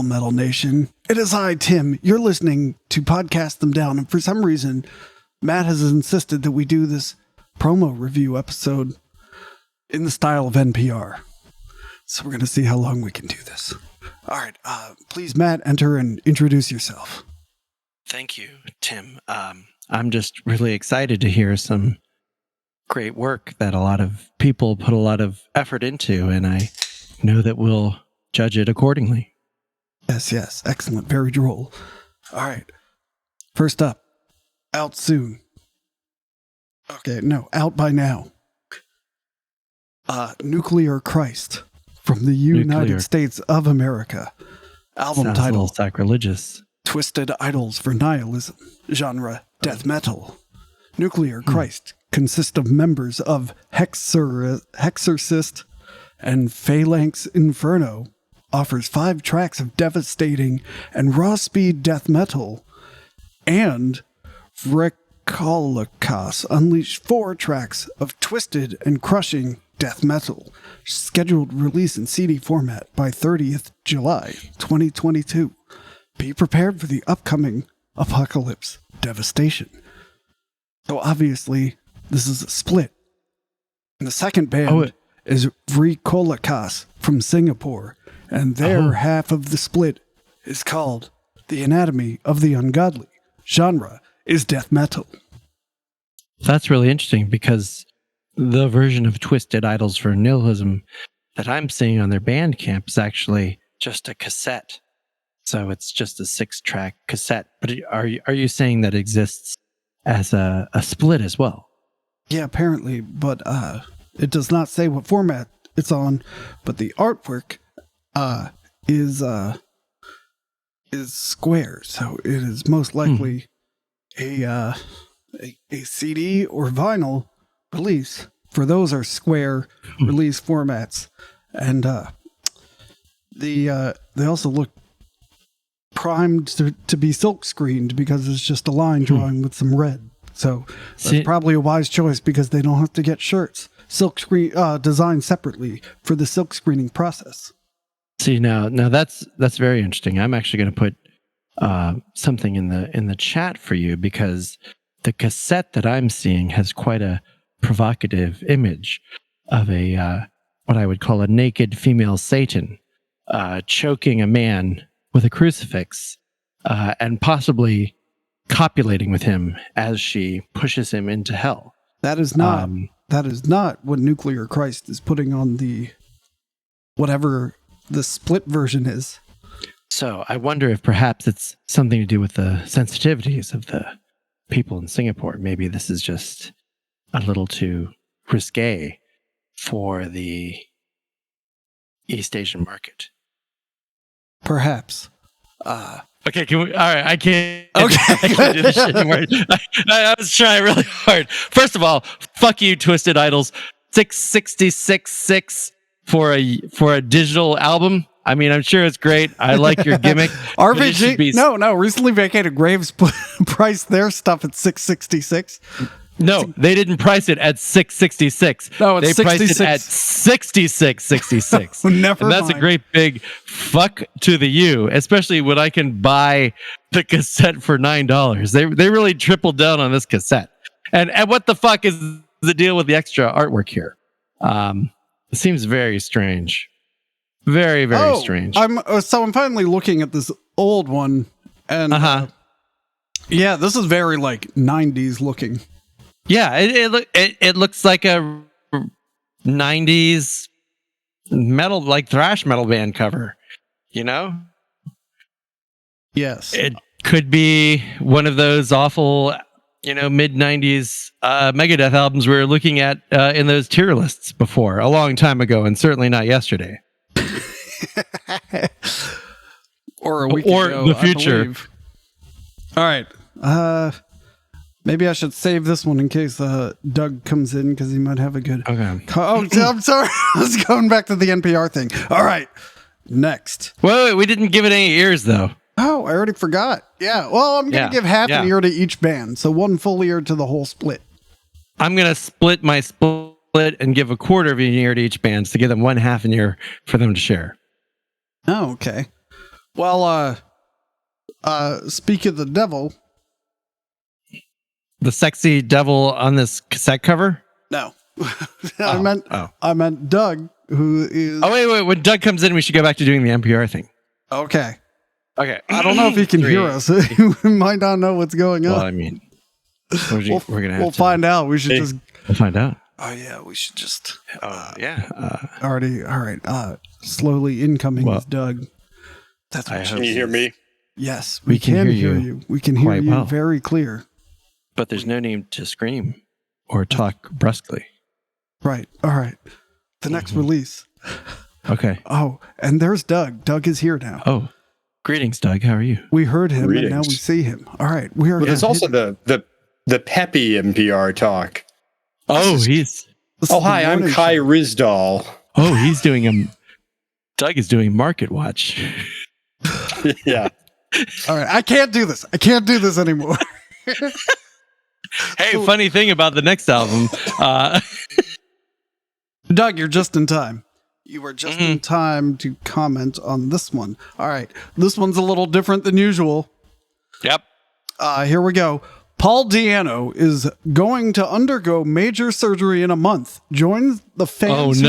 Metal Nation. It is I, Tim. You're listening to Podcast Them Down, and for some reason, Matt has insisted that we do this promo review episode in the style of NPR. So we're going to see how long we can do this. All right, please, Matt, enter and introduce yourself. Thank you, Tim. I'm just really excited to hear some great work that a lot of people put a lot of effort into, and I know that we'll judge it accordingly. Yes. Excellent. Very droll. All right. First up, out soon. Okay, no, out by now. Nuclear Christ from the United States of America. Album Sounds title: a little sacrilegious. Twisted Idols for Nihilism. Genre: death metal. Nuclear Christ consists of members of Hexorcist and Phalanx Inferno. Offers 5 tracks of devastating and raw speed death metal. And VRYKOLAKAS unleashed 4 tracks of twisted and crushing death metal. Scheduled release in CD format by 30th July 2022. Be prepared for the upcoming apocalypse devastation. So obviously, this is a split. And the second band is VRYKOLAKAS from Singapore. And their half of the split is called The Anatomy of the Ungodly. Genre is death metal. That's really interesting because the version of Twisted Idols for Nihilism that I'm seeing on their Bandcamp is actually just a cassette. So it's just a 6-track cassette. But are you saying that exists as a split as well? Yeah, apparently. But it does not say what format it's on. But the artwork is square, so it is most likely a CD or vinyl release. For those are square release formats, and they also look primed to be silk screened because it's just a line drawing with some red. So that's probably a wise choice because they don't have to get shirts silk screen designed separately for the silk screening process. See, now that's very interesting. I'm actually going to put something in the chat for you because the cassette that I'm seeing has quite a provocative image of a what I would call a naked female Satan choking a man with a crucifix and possibly copulating with him as she pushes him into hell. That is not what Nuclear Christ is putting on the whatever the split version is. So I wonder if perhaps it's something to do with the sensitivities of the people in Singapore. Maybe this is just a little too risque for the East Asian market. Perhaps. Okay, all right, I can't. Okay. I can't do this shit anymore. I was trying really hard. First of all, fuck you, Twisted Idols. 666.6 for a digital album. I mean, I'm sure it's great. I like your gimmick. RVG, no. Recently Vacated Graves priced their stuff at $666. No, they didn't price it at $666. No, it's they priced $66. it at $66.66. Never and that's mind. a great big fuck to the U, especially when I can buy the cassette for $9. They really tripled down on this cassette. And what the fuck is the deal with the extra artwork here? It seems very strange. Very, very strange. I'm finally looking at this old one, and yeah, this is very like 90s looking. Yeah, it looks like a 90s metal, like thrash metal band cover, you know? Yes. It could be one of those awful, mid-90s Megadeth albums we were looking at in those tier lists before, a long time ago, and certainly not yesterday. Or a week ago, the future. All right. Maybe I should save this one in case Doug comes in because he might have a good... Okay. I'm sorry. I was going back to the NPR thing. All right. Next. Wait, we didn't give it any ears, though. Oh, I already forgot. Yeah. Well, I'm going to give half an ear to each band. So 1 full ear to the whole split. I'm going to split my split and give a quarter of an ear to each band to give them 1/2 an ear for them to share. Oh, okay. Well, speak of the devil. The sexy devil on this cassette cover? No, I meant Doug, who is. Oh, wait. When Doug comes in, we should go back to doing the NPR thing. Okay. Okay. I don't know if he can hear us. We might not know what's going on. Well, I mean, we're gonna have we'll find out. We should just. We'll find out. Oh yeah, we should just. Already. All right. Slowly incoming is Doug. That's what. Can you hear me? Yes, we can hear you. We can hear you very clear. But there's no need to scream or talk brusquely. Right. All right. The next release. Okay. Oh, and there's Doug. Doug is here now. Oh, greetings, Doug. How are you? We heard him, and now we see him. All right. We are. But there's also the peppy NPR talk. Oh, hi, I'm Kai Rizdal. Oh, he's doing Doug is doing Market Watch. Yeah. All right. I can't do this. I can't do this anymore. Hey, funny thing about the next album. Doug, you're just in time. You were just in time to comment on this one. All right. This one's a little different than usual. Yep. Here we go. Paul Di'Anno is going to undergo major surgery in a month. Join the fans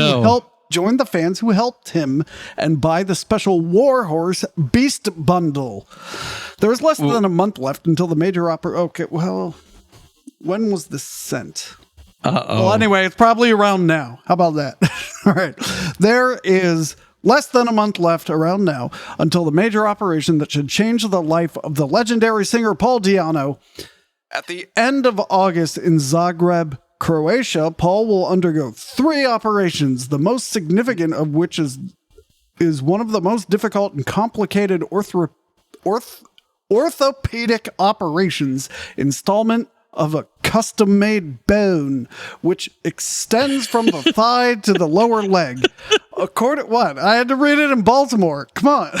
who helped him and buy the special Warhorse Beast Bundle. There's less than a month left until the major Okay, well, when was this sent? Well, anyway, it's probably around now. How about that? All right. There is less than a month left around now until the major operation that should change the life of the legendary singer Paul Di'Anno. At the end of August in Zagreb, Croatia, Paul will undergo 3 operations, the most significant of which is one of the most difficult and complicated orthopedic operations, installment of a custom-made bone, which extends from the thigh to the lower leg. I had to read it in Baltimore. Come on.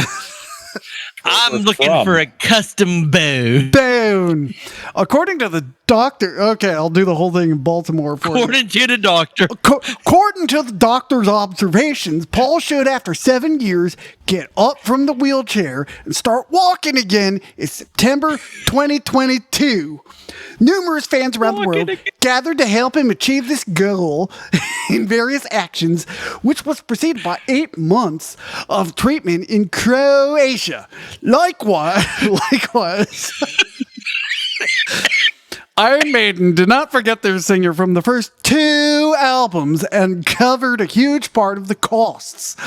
I'm looking for a custom bone. According to the doctor. Okay, I'll do the whole thing in Baltimore for you. According to the doctor. According to the doctor's observations, Paul should, after 7 years, get up from the wheelchair and start walking again in September 2022. Numerous fans around the world gathered to help him achieve this goal in various actions, which was preceded by 8 months of treatment in Croatia. Likewise, Iron Maiden did not forget their singer from the first 2 albums and covered a huge part of the costs.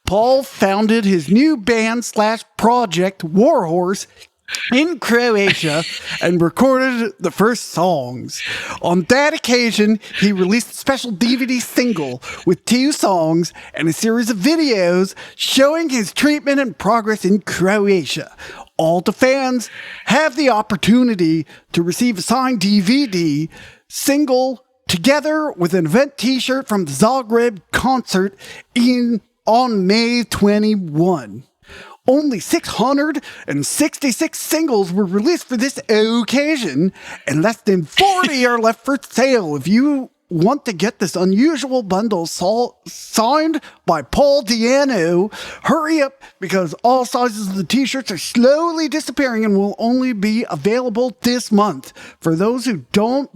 Paul founded his new band/project Warhorse in Croatia and recorded the first songs. On that occasion, he released a special DVD single with 2 songs and a series of videos showing his treatment and progress in Croatia. All the fans have the opportunity to receive a signed DVD single together with an event t-shirt from the Zagreb concert on May 21. Only 666 singles were released for this occasion, and less than 40 are left for sale. If you want to get this unusual bundle signed by Paul Di'Anno, hurry up, because all sizes of the t-shirts are slowly disappearing and will only be available this month. For those who don't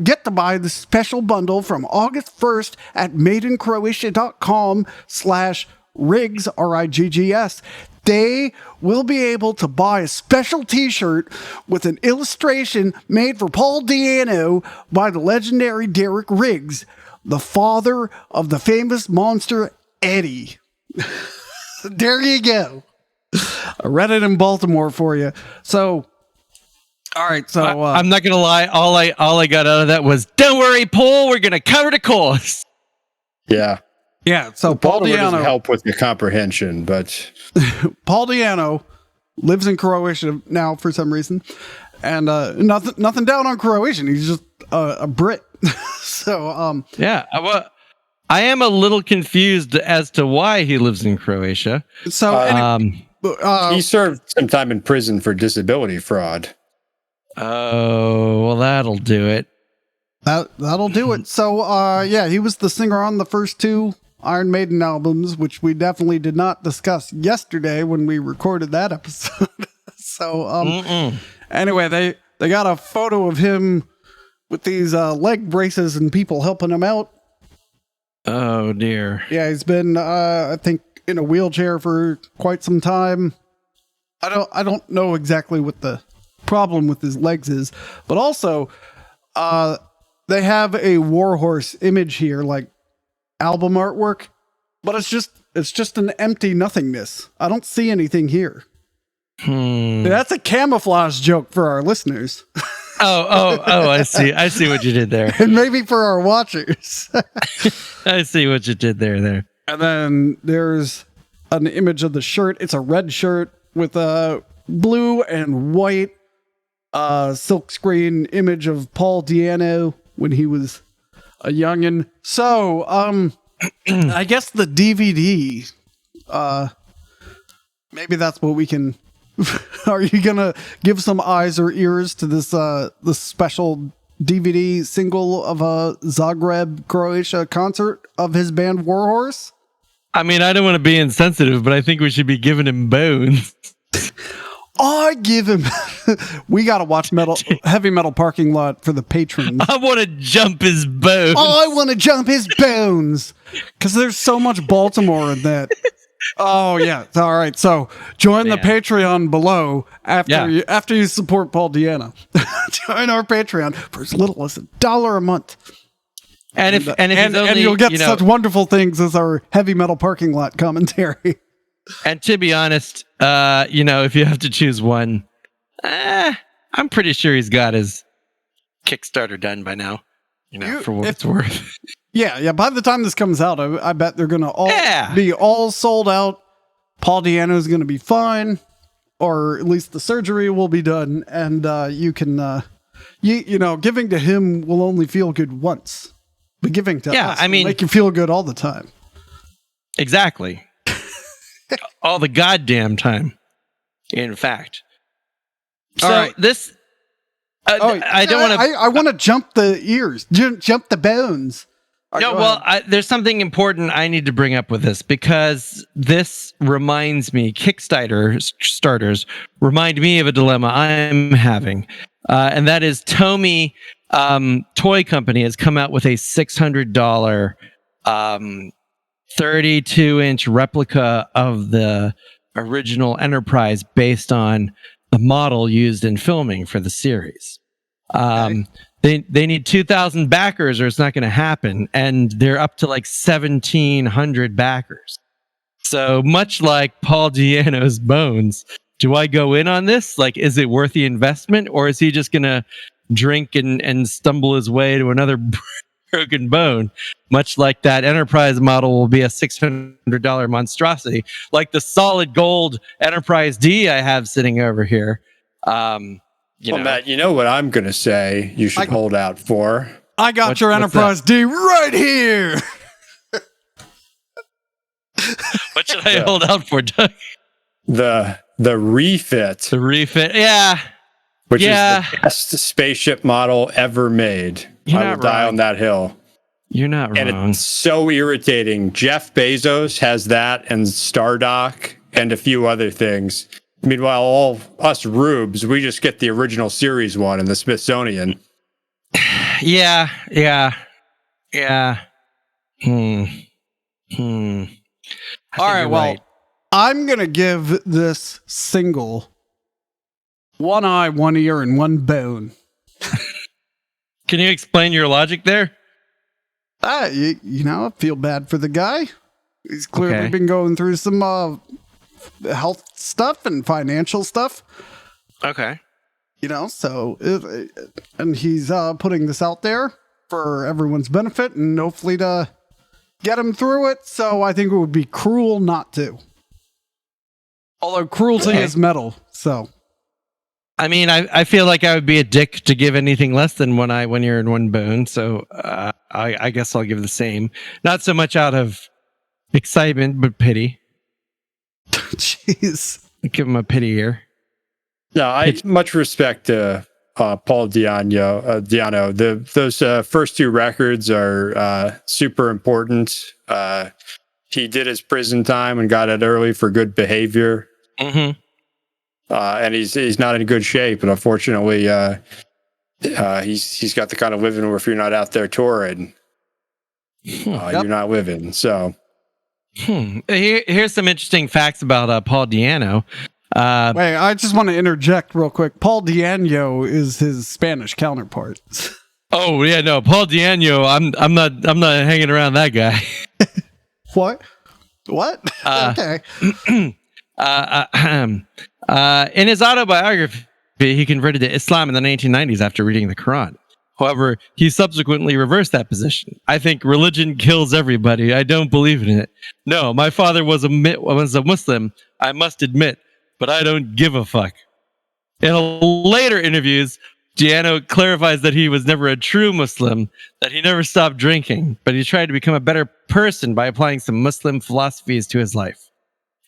get to buy the special bundle from August 1st at madeincroatia.com/Riggs, R-I-G-G-S, they will be able to buy a special t-shirt with an illustration made for Paul Di'Anno by the legendary Derek Riggs, the father of the famous monster Eddie. There you go. I read it in Baltimore for you. So, all right. So I'm not gonna lie. All I got out of that was, "Don't worry, Paul. We're gonna cover the cost." Yeah. Yeah, so Paul Di'Anno doesn't help with the comprehension, but Paul Di'Anno lives in Croatia now for some reason, and nothing down on Croatian. He's just a Brit. So yeah, I am a little confused as to why he lives in Croatia. So he served some time in prison for disability fraud. Oh, well, that'll do it. That'll do it. So yeah, he was the singer on the first 2 Iron Maiden albums, which we definitely did not discuss yesterday when we recorded that episode. So, anyway, they got a photo of him with these leg braces and people helping him out. Oh dear. Yeah, he's been, I think, in a wheelchair for quite some time. I don't know exactly what the problem with his legs is, but also, they have a Warhorse image here, like album artwork, but it's just an empty nothingness. I don't see anything here. That's a camouflage joke for our listeners. Oh, I see. I see what you did there. And maybe for our watchers. I see what you did there. And then there's an image of the shirt. It's a red shirt with a blue and white silkscreen image of Paul Di'Anno when he was a youngin'. So, I guess the DVD, maybe that's what we can... Are you gonna give some eyes or ears to this special DVD single of a Zagreb, Croatia concert of his band Warhorse? I mean, I don't want to be insensitive, but I think we should be giving him bones. I give him. We gotta watch heavy metal parking lot for the patrons. I want to jump his bones. I want to jump his bones because there's so much Baltimore in that. Oh yeah, all right. So join the Patreon below after you support Paul Di'Anno. Join our Patreon for as little as $1 a month, and you'll get such wonderful things as our heavy metal parking lot commentary. And to be honest, if you have to choose one, I'm pretty sure he's got his Kickstarter done by now. For what it's worth. Yeah. By the time this comes out, I bet they're gonna be all sold out. Paul Di'Anno is gonna be fine, or at least the surgery will be done, and you can, giving to him will only feel good once, but giving to us will make you feel good all the time. Exactly. All the goddamn time. In fact. So all right. This. I don't want to. I want to jump the ears, jump the bones. There's something important I need to bring up with this because this reminds me. Kickstarters remind me of a dilemma I'm having, and that is Tomy Toy Company has come out with a $600 32-inch replica of the original Enterprise based on the model used in filming for the series. They need 2,000 backers or it's not going to happen. And they're up to like 1,700 backers. So much like Paul Di'Anno's bones, do I go in on this? Like, is it worth the investment or is he just going to drink and stumble his way to another broken bone? Much like that Enterprise model will be a $600 monstrosity, like the solid gold Enterprise D I have sitting over here. Matt, you know what I'm going to say you should hold out for? I got your Enterprise D right here. What should I hold out for, Doug? The refit. The refit, yeah. Which is the best spaceship model ever made. I will die on that hill. You're not wrong. And it's so irritating. Jeff Bezos has that and Stardock and a few other things. Meanwhile, all us rubes, we just get the original series one in the Smithsonian. Yeah. All right, well, I'm going to give this single one eye, one ear, and one bone. Can you explain your logic there? I feel bad for the guy. He's clearly been going through some health stuff and financial stuff. Okay. And he's putting this out there for everyone's benefit and hopefully to get him through it. So I think it would be cruel not to. Although cruelty is metal, so. I mean, I feel like I would be a dick to give anything less than one eye, one ear, and one bone. So I guess I'll give the same. Not so much out of excitement, but pity. Jeez. Give him a pity ear. No, much respect to Paul Di'Anno. Those first two records are super important. He did his prison time and got out early for good behavior. Mm-hmm. And he's not in good shape, and unfortunately, he's got the kind of living where if you're not out there touring, you're not living. So, here's some interesting facts about Paul Di'Anno. Wait, I just want to interject real quick. Paul Di'Anno is his Spanish counterpart. Oh yeah, no, Paul Di'Anno. I'm not hanging around that guy. What? Okay. In his autobiography, he converted to Islam in the 1990s after reading the Quran. However, he subsequently reversed that position. I think religion kills everybody. I don't believe in it. No, my father was a Muslim, I must admit, but I don't give a fuck. In later interviews, Di'Anno clarifies that he was never a true Muslim, that he never stopped drinking, but he tried to become a better person by applying some Muslim philosophies to his life.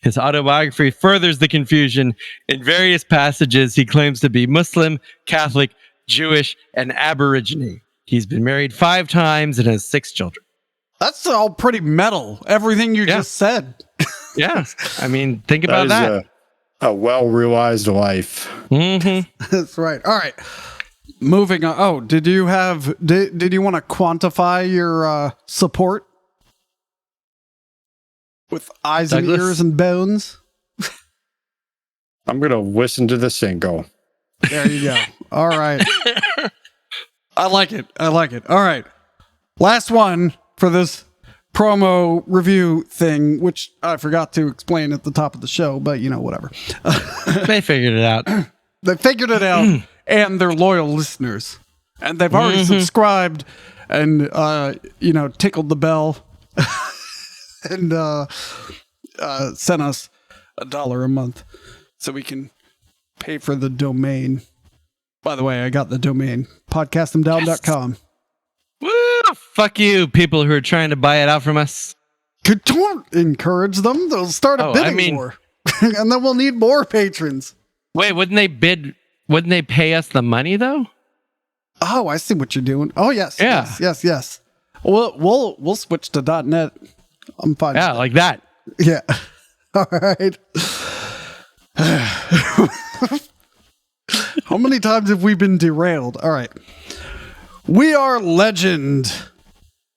His autobiography furthers the confusion. In various passages, he claims to be Muslim, Catholic, Jewish, and Aborigine. He's been married 5 times and has 6 children. That's all pretty metal. Everything you just said. Yeah. I mean, think about that. A well-realized life. Mm-hmm. That's right. All right. Moving on. Oh, did you want to quantify your support? With eyes and ears and bones. I'm going to listen to the single. There you go. All right. I like it. All right. Last one for this promo review thing, which I forgot to explain at the top of the show, but whatever. They figured it out. They figured it out, and they're loyal listeners. And they've already subscribed and, tickled the bell. And sent us $1 a month so we can pay for the domain. By the way, I got the domain, podcastthemdown.com. Woo! Fuck you, people who are trying to buy it out from us. Don't encourage them. They'll start a bidding war. And then we'll need more patrons. Wait, wouldn't they pay us the money though? Oh, I see what you're doing. Oh, yes. Yeah. Yes. We'll switch to .net. I'm fine. Yeah, like that. Yeah. All right. How many times have we been derailed? All right. We Are Legend.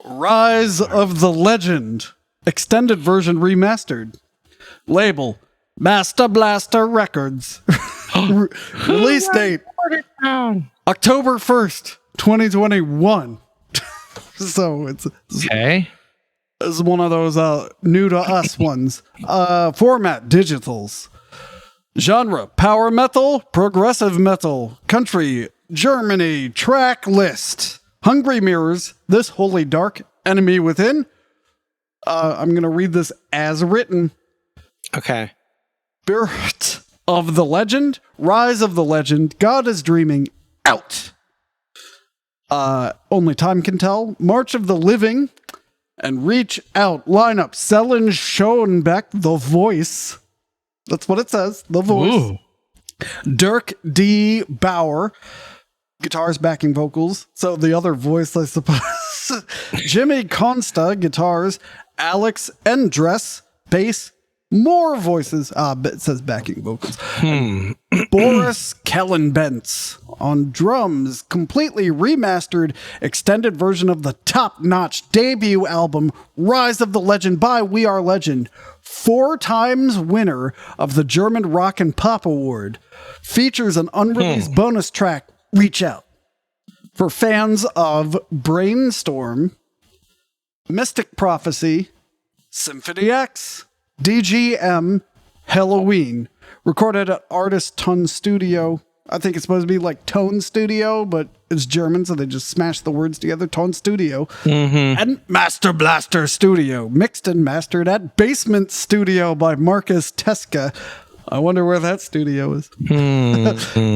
Rise of the Legend. Extended version remastered. Label. Master Blaster Records. Release date. October 1st, 2021. So it's okay. This is one of those new to us ones. Format, digitals. Genre, power metal, progressive metal. Country, Germany. Track list. Hungry Mirrors, This Holy Dark, Enemy Within. I'm going to read this as written. Okay. Spirit of the Legend, Rise of the Legend, God is Dreaming, out. Only Time Can Tell, March of the Living, and Reach Out lineup. Selin Schoenbeck, The Voice. That's what it says. The Voice. Ooh. Dirk D. Bauer. Guitars, backing vocals. So the other voice, I suppose. Jimmy Consta, guitars. Alex Endress, bass. More voices. But it says backing vocals. Boris Kellenbentz on drums. Completely remastered extended version of the top-notch debut album Rise of the Legend by We Are Legend. 4 times winner of the German Rock and Pop Award. Features an unreleased bonus track, Reach Out. For fans of Brainstorm, Mystic Prophecy, Symphony X, DGM, Halloween. Recorded at Artist Tone Studio. I think it's supposed to be like Tone Studio, but it's German, so they just smashed the words together. Tone Studio. And Master Blaster Studio. Mixed and mastered at Basement Studio by Marcus Teska. I wonder where that studio is.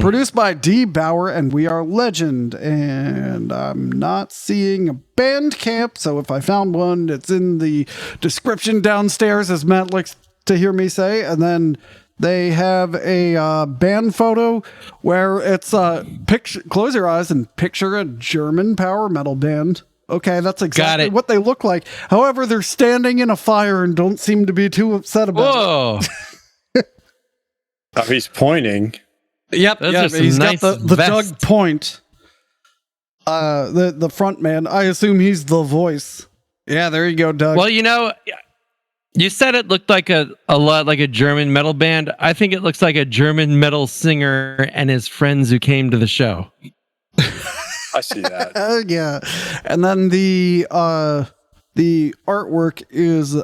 Produced by D. Bauer and We Are Legend. And I'm not seeing a Bandcamp, so if I found one, it's in the description downstairs, as Matt likes to hear me say. And then They have a band photo where it's picture. Close your eyes and picture a German power metal band. Okay, that's exactly what they look like. However, they're standing in a fire and don't seem to be too upset about it. Oh, he's pointing. Yep, he's got the Doug Point. The front man. I assume he's the voice. Yeah, there you go, Doug. Well, you said it looked like a lot like a German metal band. I think it looks like a German metal singer and his friends who came to the show. I see that. Yeah. And then the artwork is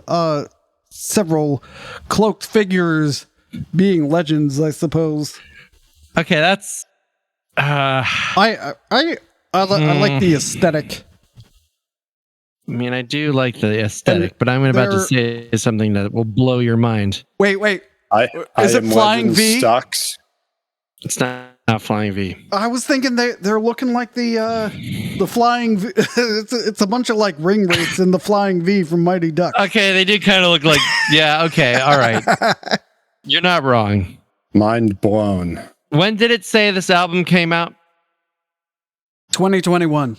several cloaked figures being legends, I suppose. Okay, that's I like the aesthetic. I mean, I do like the aesthetic, but I'm about to say something that will blow your mind. Wait. Is it Flying V? Sucks. It's not Flying V. I was thinking they're looking like the Flying V. It's a bunch of like ring wraiths in the Flying V from Mighty Ducks. Okay, they do kind of look like, yeah, okay, all right. You're not wrong. Mind blown. When did it say this album came out? 2021.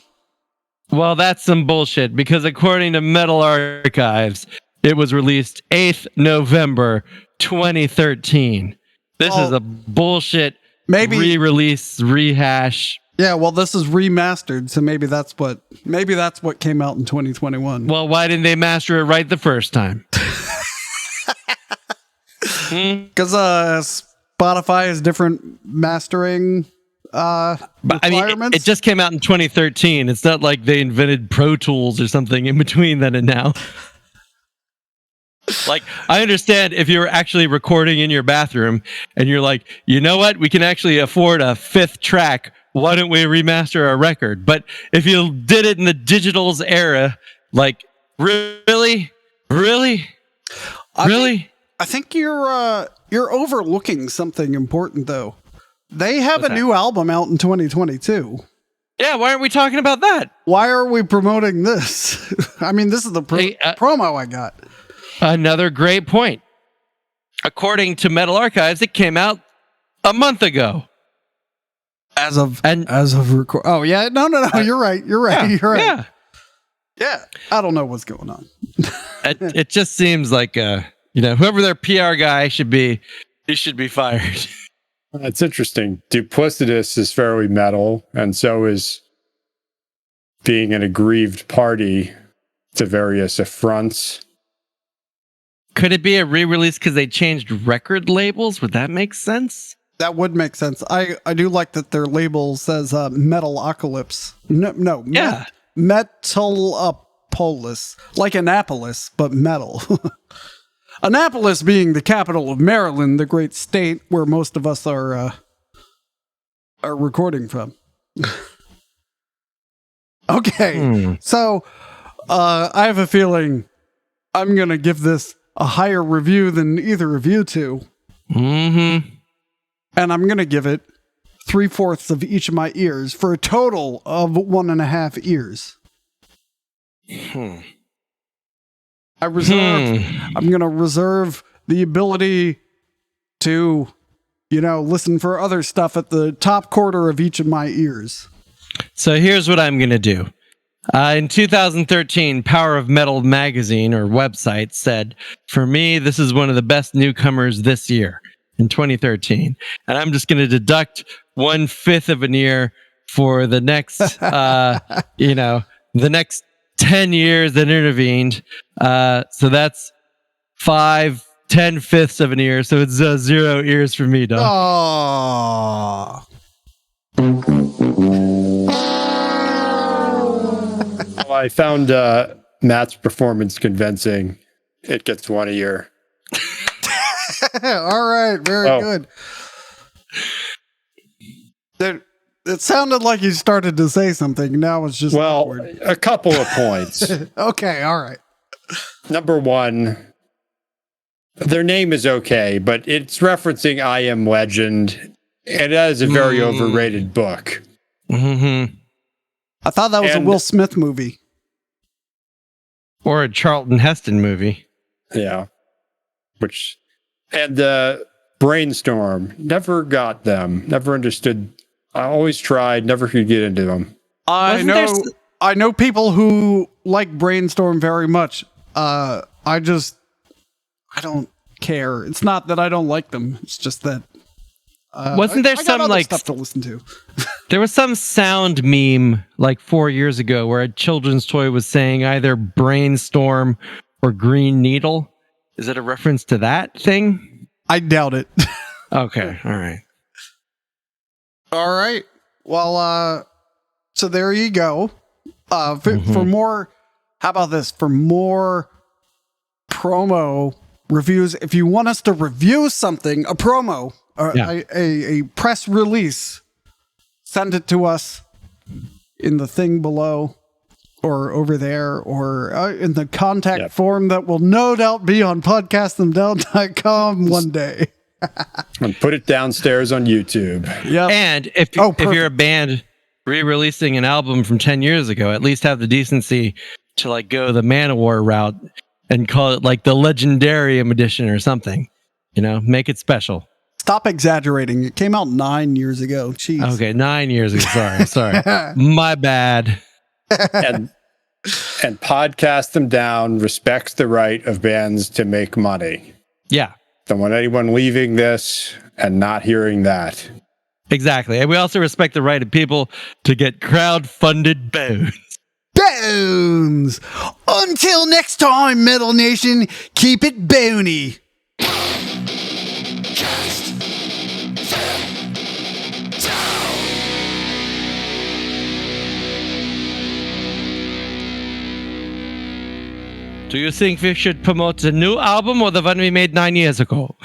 Well, that's some bullshit, because according to Metal Archives, it was released 8th November 2013. This is a bullshit re-release, rehash. Yeah, well, this is remastered, so maybe that's what came out in 2021. Well, why didn't they master it right the first time? Because Spotify has different mastering requirements. I mean, it just came out in 2013. It's not like they invented Pro Tools or something in between then and now. Like, I understand if you're actually recording in your bathroom and you're like, you know what, we can actually afford a 5th track. Why don't we remaster our record? But if you did it in the digitals era, like, really? I think you're overlooking something important, though. They have a new album out in 2022. Yeah, why aren't we talking about that? Why are we promoting this? I mean, this is the promo I got. Another great point. According to Metal Archives, it came out a month ago. As of record. Oh yeah, no. You're right. Yeah. I don't know what's going on. It just seems like whoever their PR guy should be, he should be fired. That's interesting. Duplicitous is fairly metal, and so is being an aggrieved party to various affronts. Could it be a re-release because they changed record labels? Would that make sense? That would make sense. I do like that their label says Metalocalypse. No. Yeah. Metalopolis. Like Annapolis, but metal. Annapolis being the capital of Maryland, the great state where most of us are recording from. Okay. So I have a feeling I'm going to give this a higher review than either of you two. Mm-hmm. And I'm going to give it 3/4 of each of my ears for a total of 1.5 ears. I'm going to reserve the ability to, listen for other stuff at the top quarter of each of my ears. So here's what I'm going to do. In 2013, Power of Metal magazine or website said, for me, this is one of the best newcomers this year in 2013. And I'm just going to deduct 1/5 of an ear for the next, the next 10 years that intervened. So that's 10/5 of an ear. So it's 0 ears for me, dog. Aww. Well, I found Matt's performance convincing. It gets 1 ear. All right, very good. It sounded like you started to say something. Now it's just awkward. A couple of points. Okay, all right. Number one, their name is okay, but it's referencing I Am Legend, and that is a very overrated book. Mm-hmm. I thought that was a Will Smith movie. Or a Charlton Heston movie. Yeah. Brainstorm. Never got them. Never understood. I always tried. Never could get into them. I know people who like Brainstorm very much. I don't care. It's not that I don't like them. It's just that wasn't there I got some other like stuff to listen to? there was some sound meme like 4 years ago where a children's toy was saying either brainstorm or green needle. Is it a reference to that thing? I doubt it. Okay, all right. All right. Well, so there you go. For more, how about this? For more promo reviews, if you want us to review something, a promo, a press release, send it to us in the thing below or over there or in the contact form that will no doubt be on podcastthemdown.com one day. And put it downstairs on YouTube. Yeah. And if you're a band re-releasing an album from 10 years ago, at least have the decency to like go the Manowar route and call it like the Legendarium edition or something. You know, make it special. Stop exaggerating. It came out 9 years ago. Jeez. Okay, 9 years ago. Sorry. My bad. And Podcast Them Down respects the right of bands to make money. Yeah. Don't want anyone leaving this and not hearing that. Exactly. And we also respect the right of people to get crowd-funded bones. Bones! Until next time, Metal Nation, keep it bony. Do you think we should promote the new album or the one we made 9 years ago?